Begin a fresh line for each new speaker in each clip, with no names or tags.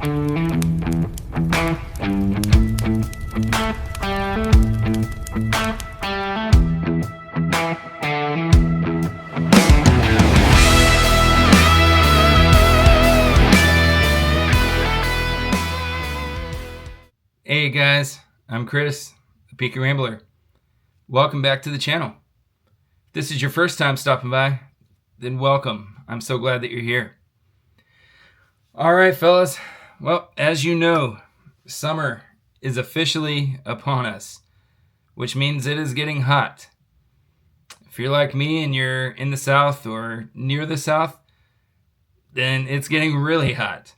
Hey guys, I'm Chris, the Peaky Rambler. Welcome back to the channel. If this is your first time stopping by, then welcome. I'm so glad that you're here. All right, fellas. Well, as you know, summer is officially upon us, which means it is getting hot. If you're like me and you're in the South or near the South, then it's getting really hot.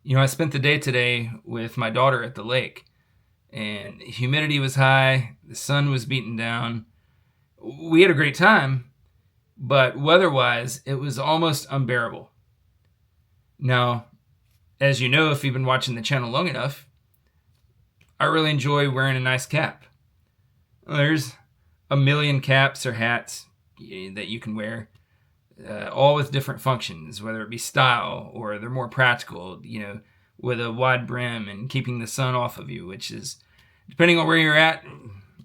You know, I spent the day today with my daughter at the lake, and humidity was high, the sun was beating down. We had a great time, but weather-wise, it was almost unbearable. Now, as you know, if you've been watching the channel long enough, I really enjoy wearing a nice cap. There's a million caps or hats that you can wear, all with different functions, whether it be style or they're more practical, with a wide brim and keeping the sun off of you, which is, depending on where you're at,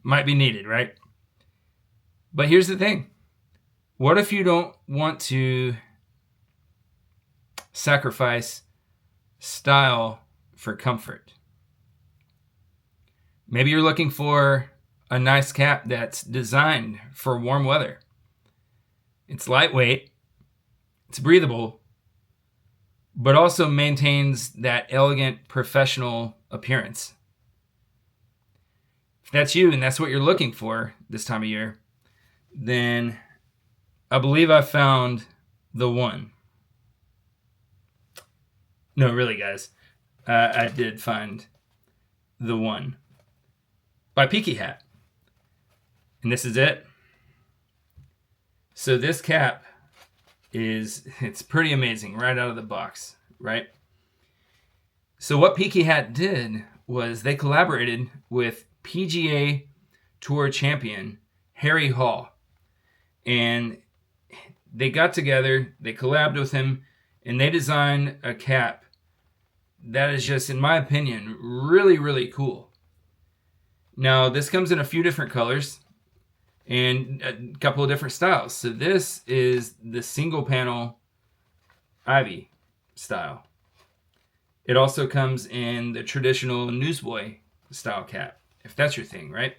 might be needed, right? But here's the thing. What if you don't want to sacrifice style for comfort? Maybe you're looking for a nice cap that's designed for warm weather. It's lightweight, it's breathable, but also maintains that elegant, professional appearance. If that's you and that's what you're looking for this time of year, then I believe I found the one. No, really, guys, I did find the one by Peaky Hat. And this is it. So this cap it's pretty amazing right out of the box, right? So what Peaky Hat did was they collaborated with PGA Tour champion Harry Hall. And they got together, they collabed with him, and they designed a cap that is just, in my opinion, really, really cool. Now, this comes in a few different colors and a couple of different styles. So this is the single panel ivy style. It also comes in the traditional newsboy style cap, if that's your thing, right?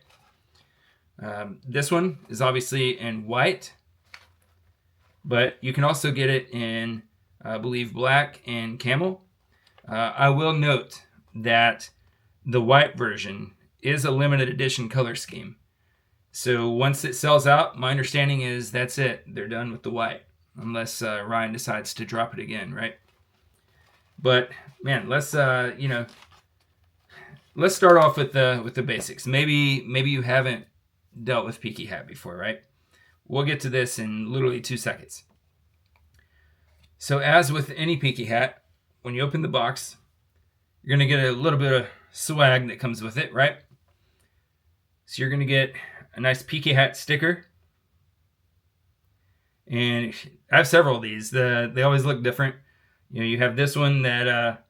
This one is obviously in white, but you can also get it in, I believe, black and camel. I will note that the white version is a limited edition color scheme. So once it sells out, my understanding is that's it. They're done with the white, unless Ryan decides to drop it again, right? But man, let's start off with the basics. Maybe you haven't dealt with Peaky Hat before, right? We'll get to this in literally 2 seconds. So as with any Peaky Hat, when you open the box, you're gonna get a little bit of swag that comes with it, right? So you're gonna get a nice Peaky Hat sticker. And I have several of these. They always look different. You have this one that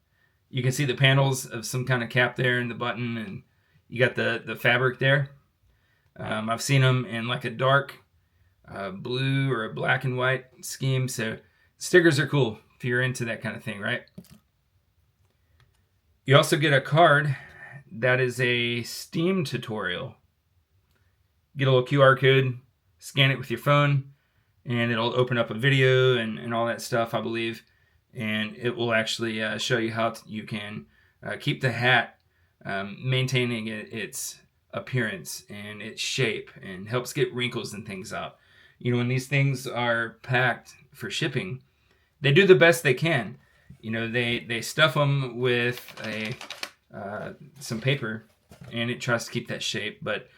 you can see the panels of some kind of cap there and the button, and you got the fabric there. I've seen them in like a dark blue or a black and white scheme. So stickers are cool if you're into that kind of thing, right? You also get a card that is a Steam tutorial. Get a little QR code, scan it with your phone, and it'll open up a video and all that stuff, I believe. And it will actually show you how you can keep the hat maintaining its appearance and its shape, and helps get wrinkles and things out. When these things are packed for shipping, they do the best they can. They stuff them with some paper, and it tries to keep that shape. But,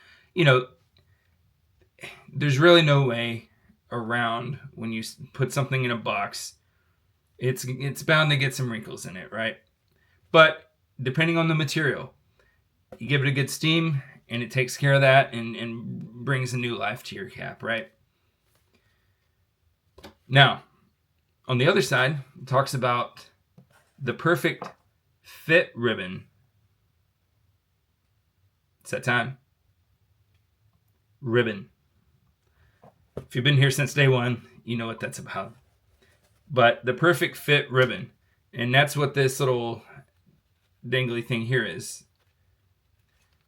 there's really no way around when you put something in a box. It's bound to get some wrinkles in it, right? But depending on the material, you give it a good steam, and it takes care of that and brings a new life to your cap, right? Now, on the other side, it talks about the perfect fit ribbon. It's that time. Ribbon. If you've been here since day one, you know what that's about. But the perfect fit ribbon. And that's what this little dangly thing here is.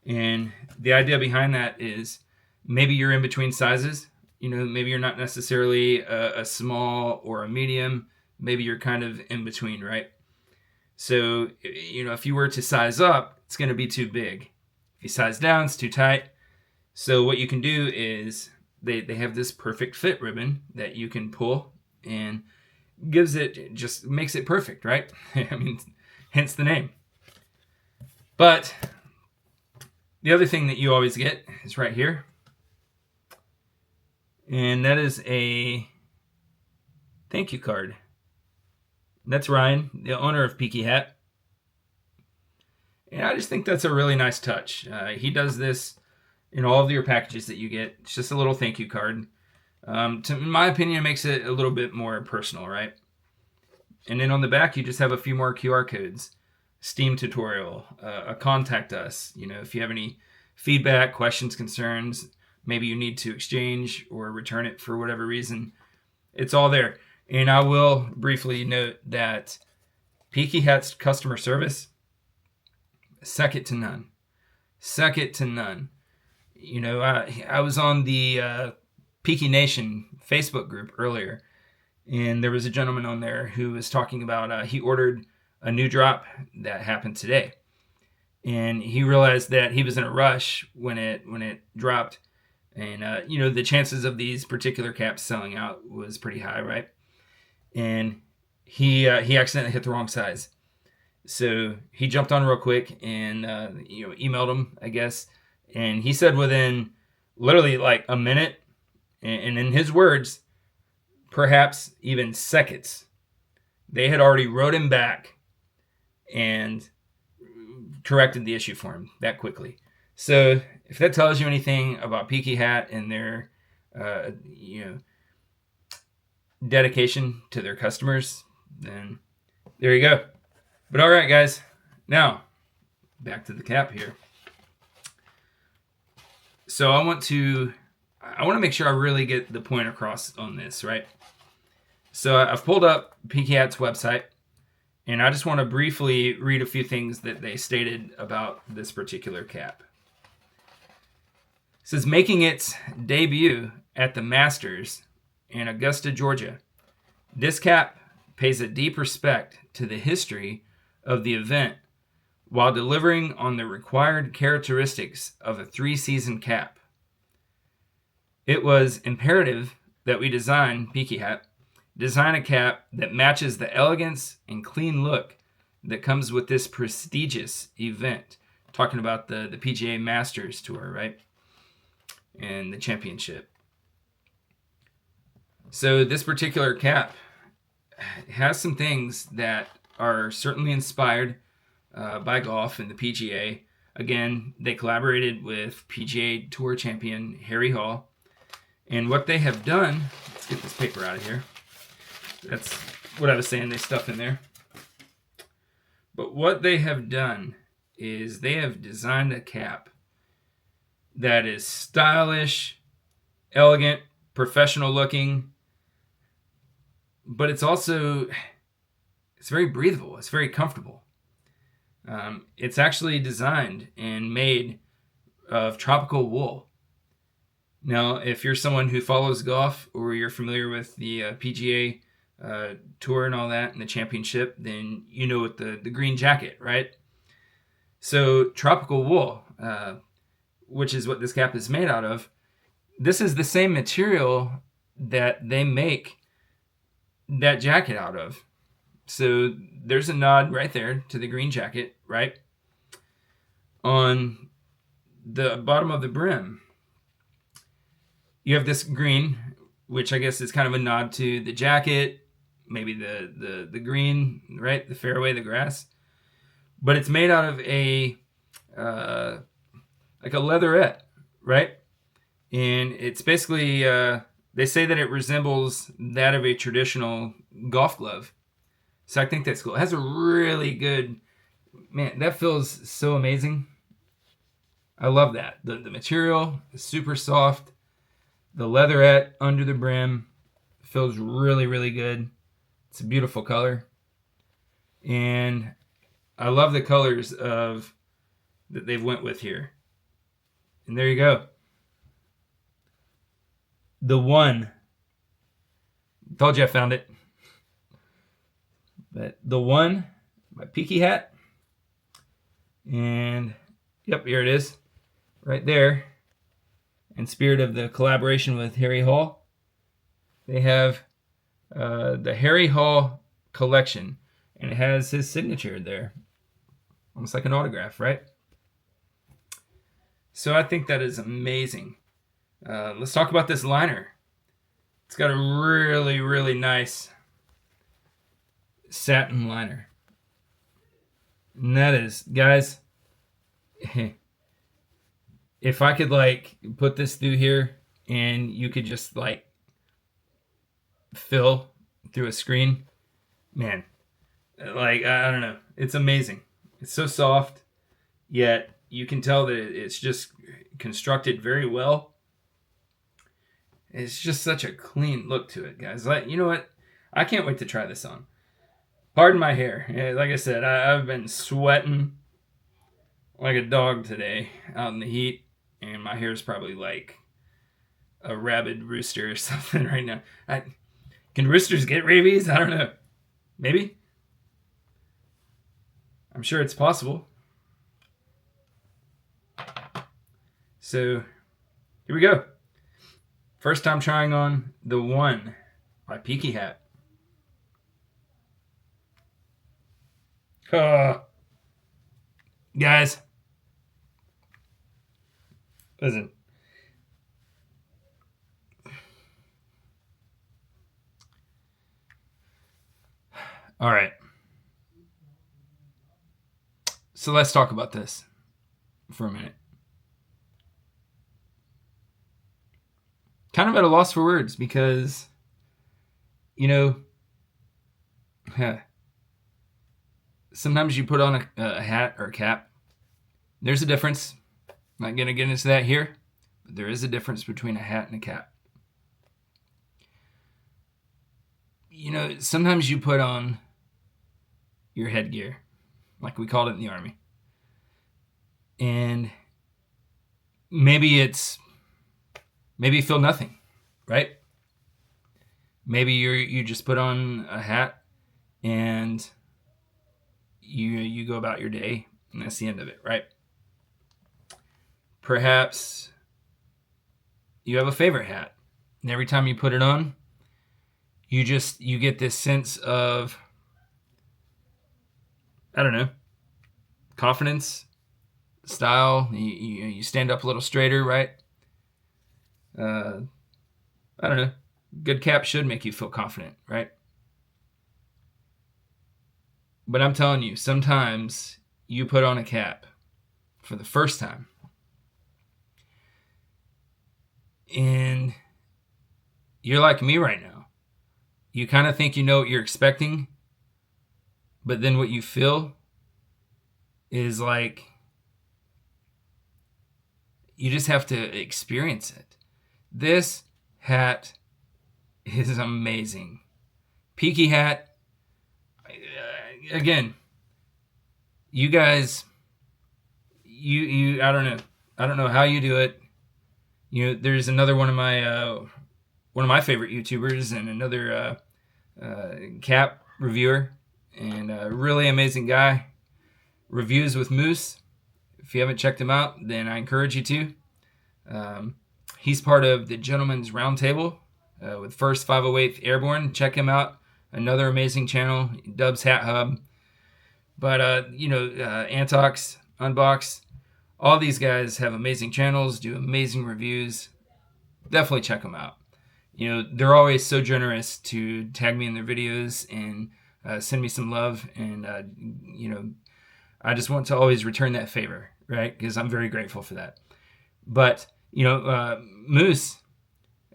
And the idea behind that is maybe you're in between sizes. You know, maybe you're not necessarily a small or a medium. Maybe you're kind of in between, right? So, you know, if you were to size up, it's going to be too big. If you size down, it's too tight. So what you can do is they have this perfect fit ribbon that you can pull and just makes it perfect, right? I mean, hence the name. But the other thing that you always get is right here. And that is a thank you card. That's Ryan, the owner of Peaky Hat. And I just think that's a really nice touch. He does this in all of your packages that you get. It's just a little thank you card. In my opinion, it makes it a little bit more personal, right? And then on the back, you just have a few more QR codes. Steam tutorial, a contact us. You know, if you have any feedback, questions, concerns, maybe you need to exchange or return it for whatever reason, it's all there. And I will briefly note that Peaky Hat's customer service, second to none. Second to none. You know, I was on the Peaky Nation Facebook group earlier, and there was a gentleman on there who was talking about he ordered a new drop that happened today. And he realized that he was in a rush when it dropped. And, you know, the chances of these particular caps selling out was pretty high, right? And he accidentally hit the wrong size. So he jumped on real quick and, you know, emailed him, I guess. And he said within literally like a minute, and in his words, perhaps even seconds, they had already wrote him back and corrected the issue for him that quickly. So if that tells you anything about Peaky Hat and their, you know, dedication to their customers, then there you go. But all right, guys, now back to the cap here. So I want to make sure I really get the point across on this, right? So I've pulled up Peaky Hat's website, and I just want to briefly read a few things that they stated about this particular cap. It says, making its debut at the Masters in Augusta, Georgia, this cap pays a deep respect to the history of the event while delivering on the required characteristics of a 3-season cap. It was imperative that we design a cap that matches the elegance and clean look that comes with this prestigious event. Talking about the PGA Masters Tour, right? And the championship. So this particular cap has some things that are certainly inspired by golf and the PGA. Again, they collaborated with PGA Tour champion Harry Hall. And what they have done, let's get this paper out of here. That's what I was saying, they stuff in there. But what they have done is they have designed a cap that is stylish, elegant, professional looking, but it's very breathable. It's very comfortable. It's actually designed and made of tropical wool. Now, if you're someone who follows golf or you're familiar with the PGA Tour and all that and the championship, then you know what the green jacket, right? So tropical wool, which is what this cap is made out of, this is the same material that they make that jacket out of. So there's a nod right there to the green jacket, right? On the bottom of the brim, you have this green, which I guess is kind of a nod to the jacket, maybe the green, right? The fairway, the grass. But it's made out of a like a leatherette, right? And it's basically, they say that it resembles that of a traditional golf glove. So I think that's cool. It has a really good Man, that feels so amazing. I love that. The material is super soft. The leatherette under the brim feels really, really good. It's a beautiful color. And I love the colors of that they've went with here. And there you go. The One. Told you I found it. But The One by Peaky Hat. And yep, here it is. Right there. In spirit of the collaboration with Harry Hall, they have the Harry Hall collection. And it has his signature there. Almost like an autograph, right? So I think that is amazing. Let's talk about this liner. It's got a really, really nice satin liner. And that is, guys, if I could like put this through here and you could just like fill through a screen, man, like, I don't know. It's amazing. It's so soft, yet you can tell that it's just constructed very well. It's just such a clean look to it, guys. Like, you know what? I can't wait to try this on. Pardon my hair. Like I said, I've been sweating like a dog today out in the heat, and my hair is probably like a rabid rooster or something right now. Can roosters get rabies? I don't know. Maybe. I'm sure it's possible. So, here we go. First time trying on The One by Peaky Hat. Guys, listen. All right. So let's talk about this for a minute. Kind of at a loss for words because, you know, sometimes you put on a hat or a cap. There's a difference. I'm not going to get into that here, but there is a difference between a hat and a cap. You know, sometimes you put on your headgear, like we called it in the Army. And maybe you feel nothing, right? Maybe you just put on a hat and you go about your day and that's the end of it, right? Perhaps you have a favorite hat and every time you put it on, you get this sense of, I don't know, confidence, style. You stand up a little straighter, right? I don't know. Good cap should make you feel confident, right? But I'm telling you, sometimes you put on a cap for the first time and you're like me right now. You kind of think you know what you're expecting, but then what you feel is like you just have to experience it. This hat is amazing. Peaky Hat, again, you guys, I don't know how you do it. You know, there's another one of my favorite YouTubers and another cap reviewer and a really amazing guy. Reviews with Moose. If you haven't checked him out, then I encourage you to. He's part of the Gentleman's Roundtable with First 508th Airborne. Check him out. Another amazing channel, Dub's Hat Hub. But, Antox, Unbox, all these guys have amazing channels, do amazing reviews. Definitely check them out. You know, they're always so generous to tag me in their videos and send me some love. And, I just want to always return that favor, right? Because I'm very grateful for that. But, Moose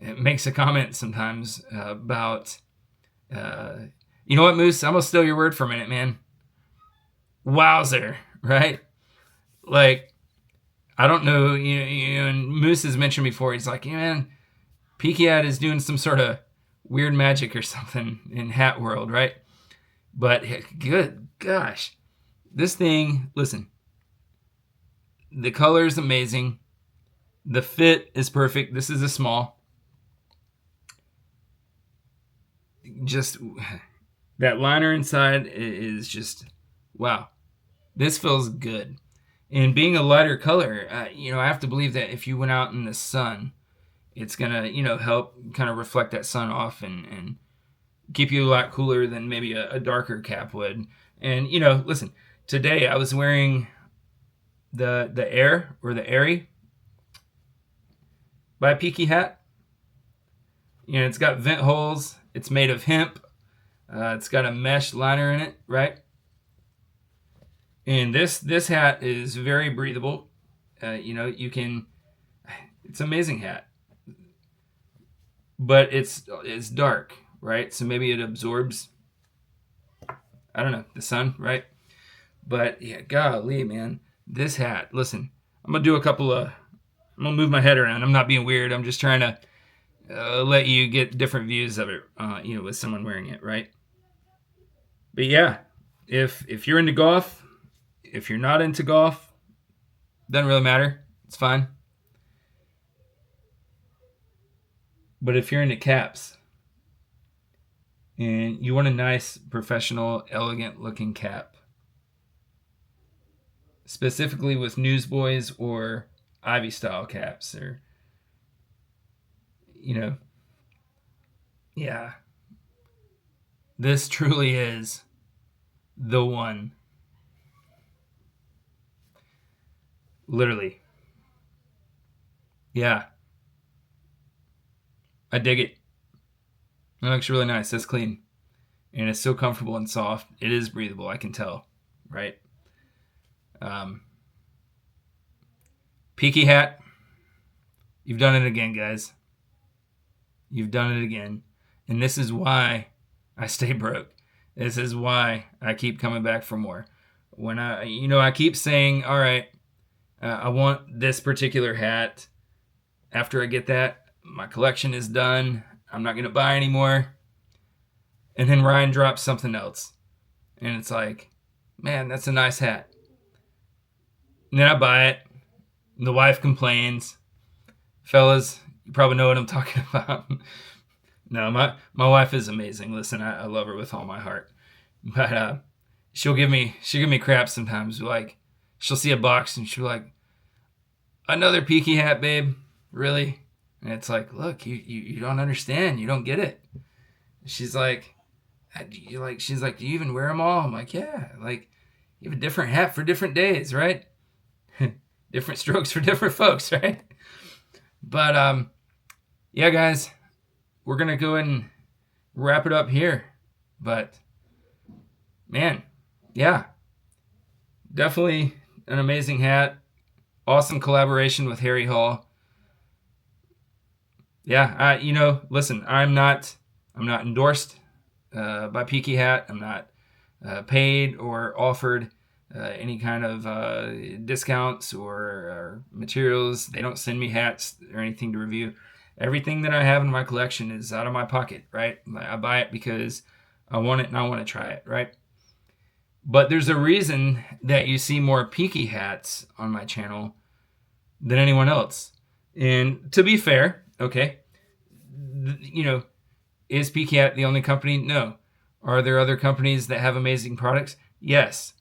makes a comment sometimes about, you know what, Moose? I'm going to steal your word for a minute, man. wowzer, right? Like, I don't know, and Moose has mentioned before, he's like, yeah, man, Peaky Hat is doing some sort of weird magic or something in hat world, right? But good gosh, this thing, listen, the color is amazing. The fit is perfect. This is a small. Just that liner inside is just, wow. This feels good. And being a lighter color, I have to believe that if you went out in the sun, it's going to, help kind of reflect that sun off and keep you a lot cooler than maybe a darker cap would. And, listen, today I was wearing the Air or the Airy by Peaky Hat. It's got vent holes. It's made of hemp. It's got a mesh liner in it, right? And this hat is very breathable. You can. It's an amazing hat, but it's dark, right? So maybe it absorbs, I don't know, the sun, right? But yeah, golly, man, this hat. Listen, I'm gonna move my head around. I'm not being weird. I'm just trying to let you get different views of it, with someone wearing it, right? But yeah, if you're into golf, if you're not into golf, doesn't really matter. It's fine. But if you're into caps and you want a nice, professional, elegant looking cap, specifically with newsboys or Ivy style caps, or, yeah, this truly is the one. Literally. Yeah. I dig it. It looks really nice. It's clean. And it's so comfortable and soft. It is breathable, I can tell. Right? Peaky Hat. You've done it again, guys. You've done it again. And this is why I stay broke. This is why I keep coming back for more. When I keep saying, all right, I want this particular hat. After I get that, my collection is done. I'm not going to buy anymore. And then Ryan drops something else. And it's like, man, that's a nice hat. And then I buy it. And the wife complains. Fellas, you probably know what I'm talking about. No, my wife is amazing. Listen, I love her with all my heart. But she'll give me crap sometimes. Like, she'll see a box and she'll like, another Peaky Hat, babe. Really? And it's like, look, you don't understand. You don't get it. She's like, do you even wear them all? I'm like, yeah. Like, you have a different hat for different days, right? Different strokes for different folks, right? But yeah, guys, we're gonna go ahead and wrap it up here. But man, yeah, definitely an amazing hat. Awesome collaboration with Harry Hall. Yeah, listen, I'm not endorsed by Peaky Hat. I'm not paid or offered any kind of discounts or materials. They don't send me hats or anything to review. Everything that I have in my collection is out of my pocket, right? I buy it because I want it and I want to try it, right? But there's a reason that you see more Peaky Hats on my channel than anyone else. And to be fair, okay, is Peaky Hat the only company? No. Are there other companies that have amazing products? Yes.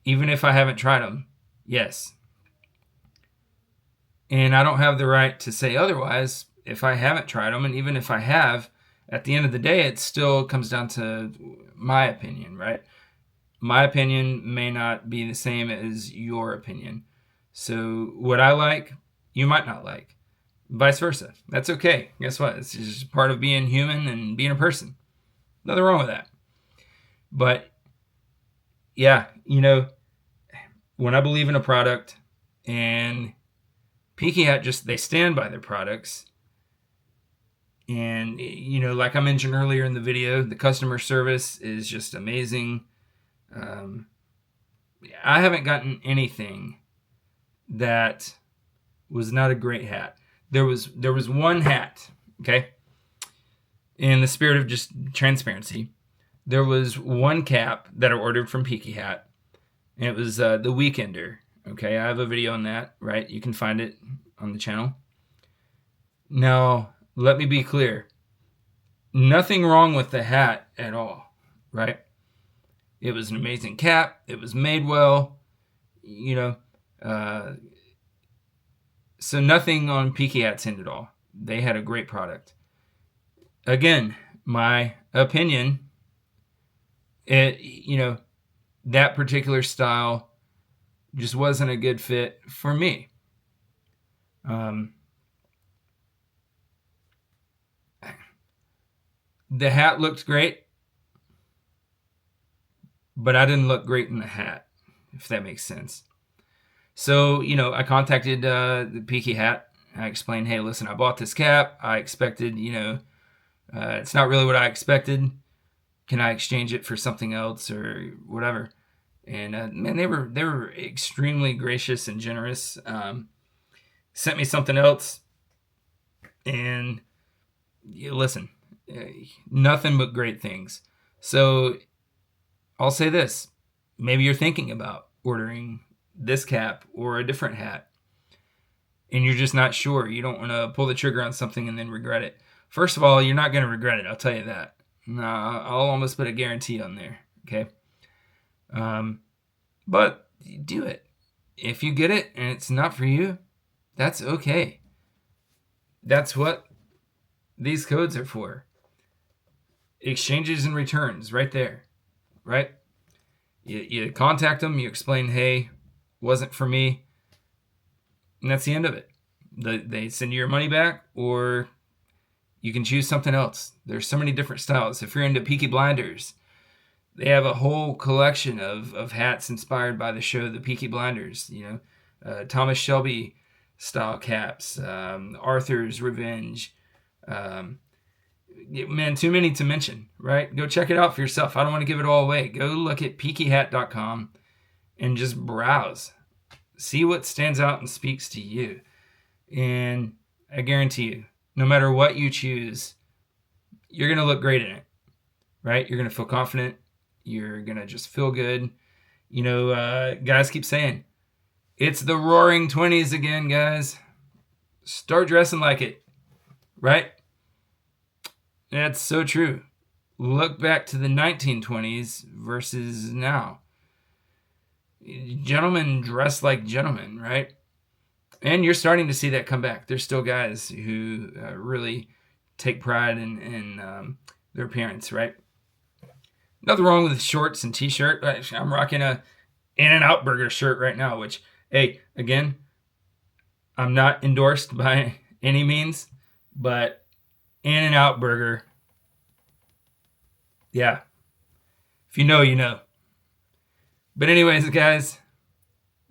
Even if I haven't tried them, yes. And I don't have the right to say otherwise if I haven't tried them. And even if I have, at the end of the day, it still comes down to my opinion, right? My opinion may not be the same as your opinion. So what I like, you might not like. Vice versa. That's okay. Guess what? It's just part of being human and being a person. Nothing wrong with that. But yeah, when I believe in a product, and Peaky Hat they stand by their products. And, like I mentioned earlier in the video, the customer service is just amazing. I haven't gotten anything that was not a great hat. There was one hat, okay? In the spirit of just transparency, there was one cap that I ordered from Peaky Hat, and it was the Weekender. Okay, I have a video on that, right? You can find it on the channel. Now, let me be clear. Nothing wrong with the hat at all, right? It was an amazing cap. It was made well, you know. So nothing on Peaky Hat's end at all. They had a great product. Again, my opinion, that particular style just wasn't a good fit for me. The hat looked great, but I didn't look great in the hat, if that makes sense. So, I contacted the Peaky Hat. I explained, hey, listen, I bought this cap. I expected, it's not really what I expected. Can I exchange it for something else or whatever? And man, they were extremely gracious and generous. Sent me something else, and listen, nothing but great things. So I'll say this: maybe you're thinking about ordering this cap or a different hat, and you're just not sure. You don't want to pull the trigger on something and then regret it. First of all, you're not going to regret it. I'll tell you that. No, I'll almost put a guarantee on there. Okay. But do it. If you get it and it's not for you, that's okay. That's what these codes are for. Exchanges and returns right there, right? You contact them, you explain, hey, wasn't for me, and that's the end of it. They send you your money back, or you can choose something else. There's so many different styles. If you're into Peaky Blinders, they have a whole collection of hats inspired by the show The Peaky Blinders. Thomas Shelby style caps, Arthur's Revenge. Man, too many to mention, right? Go check it out for yourself. I don't want to give it all away. Go look at peakyhat.com and just browse. See what stands out and speaks to you. And I guarantee you, no matter what you choose, you're going to look great in it, right? You're going to feel confident. You're going to just feel good. Guys keep saying, it's the roaring 20s again, guys. Start dressing like it, right? That's so true. Look back to the 1920s versus now. Gentlemen dress like gentlemen, right? And you're starting to see that come back. There's still guys who really take pride in their appearance, right? Nothing wrong with shorts and t-shirt. I'm rocking a In-N-Out Burger shirt right now, which, hey, again, I'm not endorsed by any means, but In-N-Out Burger, yeah. If you know, you know. But anyways, guys,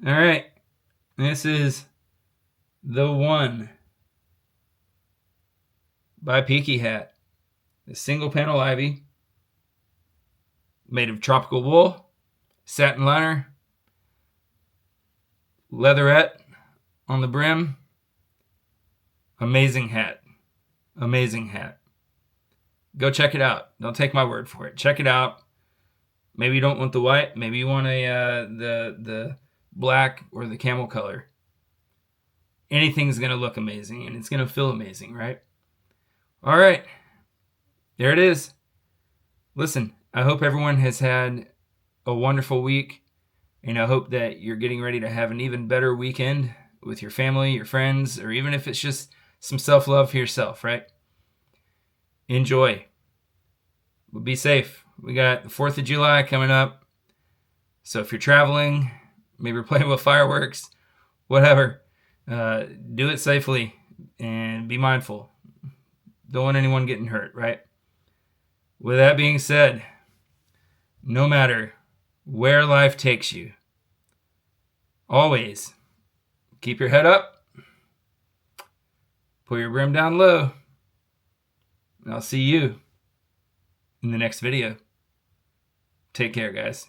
all right. This is the one by Peaky Hat. The single panel ivy, made of tropical wool, satin liner, leatherette on the brim. Amazing hat. Amazing hat. Go check it out. Don't take my word for it. Check it out. Maybe you don't want the white. Maybe you want the black or the camel color. Anything's going to look amazing, and it's going to feel amazing, right? All right. There it is. Listen, I hope everyone has had a wonderful week, and I hope that you're getting ready to have an even better weekend with your family, your friends, or even if it's just some self-love for yourself, right? Enjoy. But be safe. We got the 4th of July coming up. So if you're traveling, maybe you're playing with fireworks, whatever, do it safely and be mindful. Don't want anyone getting hurt, right? With that being said, no matter where life takes you, always keep your head up, pull your brim down low, and I'll see you in the next video. Take care, guys.